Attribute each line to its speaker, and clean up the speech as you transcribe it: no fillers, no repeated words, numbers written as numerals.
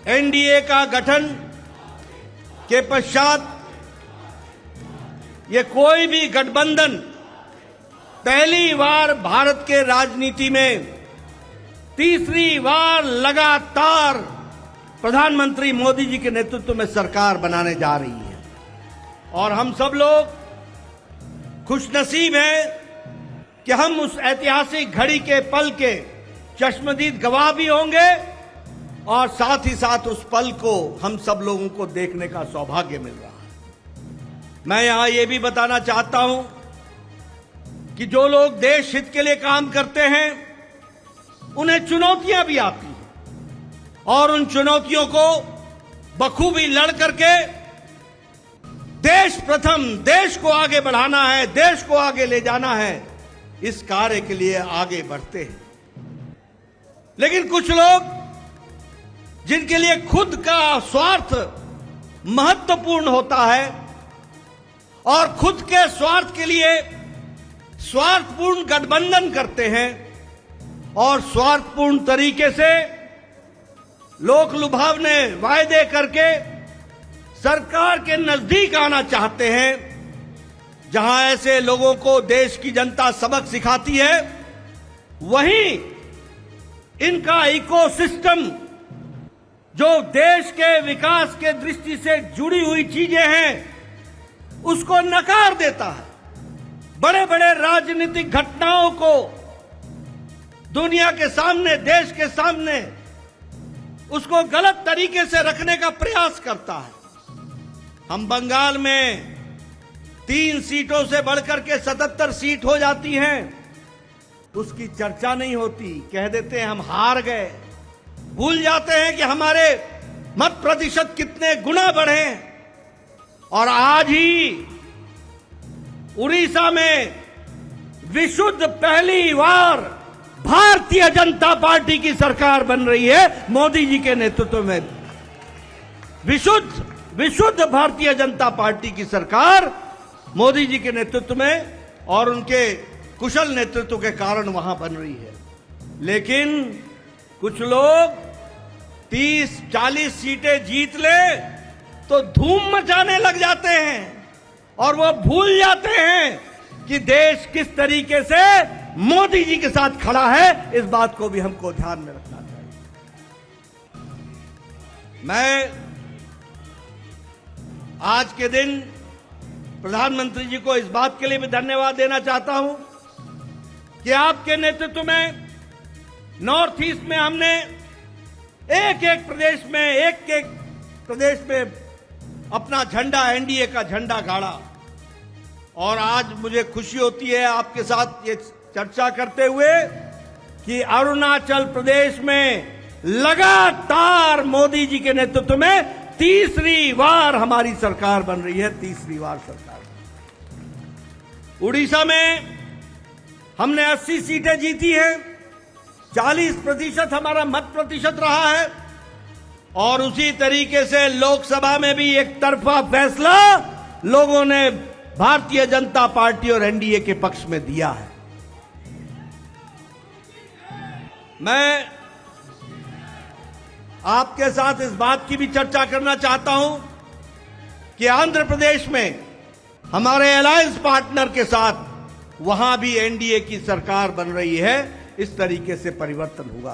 Speaker 1: NDA का गठन के पश्चात ये कोई भी गठबंधन पहली बार भारत के राजनीति में तीसरी बार लगातार प्रधानमंत्री मोदी जी के नेतृत्व में सरकार बनाने जा रही है। और हम सब लोग खुशनसीब हैं कि हम उस ऐतिहासिक घड़ी के पल के चश्मदीद गवाह भी होंगे और साथ ही साथ उस पल को हम सब लोगों को देखने का सौभाग्य मिल रहा है। मैं यहां ये भी बताना चाहता हूं कि जो लोग देश हित के लिए काम करते हैं उन्हें चुनौतियां भी आती हैं और उन चुनौतियों को बखूबी लड़ करके देश प्रथम, देश को आगे बढ़ाना है, देश को आगे ले जाना है, इस कार्य के लिए आगे बढ़ते हैं। लेकिन कुछ लोग जिनके लिए खुद का स्वार्थ महत्वपूर्ण होता है और खुद के स्वार्थ के लिए स्वार्थपूर्ण गठबंधन करते हैं और स्वार्थपूर्ण तरीके से लोक लुभावने वायदे करके सरकार के नजदीक आना चाहते हैं, जहां ऐसे लोगों को देश की जनता सबक सिखाती है, वहीं इनका इकोसिस्टम जो देश के विकास के दृष्टि से जुड़ी हुई चीजें हैं उसको नकार देता है। बड़े बड़े राजनीतिक घटनाओं को दुनिया के सामने, देश के सामने उसको गलत तरीके से रखने का प्रयास करता है। हम बंगाल में 3 सीटों से बढ़कर के 77 सीट हो जाती हैं, उसकी चर्चा नहीं होती, कह देते हैं हम हार गए, भूल जाते हैं कि हमारे मत प्रतिशत कितने गुना बढ़े। और आज ही उड़ीसा में विशुद्ध पहली बार भारतीय जनता पार्टी की सरकार बन रही है मोदी जी के नेतृत्व में। विशुद्ध भारतीय जनता पार्टी की सरकार मोदी जी के नेतृत्व में और उनके कुशल नेतृत्व के कारण वहां बन रही है। लेकिन कुछ लोग 30-40 सीटें जीत ले तो धूम मचाने लग जाते हैं और वो भूल जाते हैं कि देश किस तरीके से मोदी जी के साथ खड़ा है। इस बात को भी हमको ध्यान में रखना चाहिए। मैं आज के दिन प्रधानमंत्री जी को इस बात के लिए भी धन्यवाद देना चाहता हूं कि आपके नेतृत्व में नॉर्थ ईस्ट में हमने एक एक प्रदेश में अपना झंडा, एनडीए का झंडा गाड़ा। और आज मुझे खुशी होती है आपके साथ ये चर्चा करते हुए कि अरुणाचल प्रदेश में लगातार मोदी जी के नेतृत्व में तीसरी बार हमारी सरकार बन रही है, तीसरी बार सरकार। उड़ीसा में हमने 80 सीटें जीती हैं, 40% हमारा मत प्रतिशत रहा है और उसी तरीके से लोकसभा में भी एक तरफा फैसला लोगों ने भारतीय जनता पार्टी और एनडीए के पक्ष में दिया है। मैं आपके साथ इस बात की भी चर्चा करना चाहता हूं कि आंध्र प्रदेश में हमारे अलायंस पार्टनर के साथ वहां भी एनडीए की सरकार बन रही है। इस तरीके से परिवर्तन हुआ।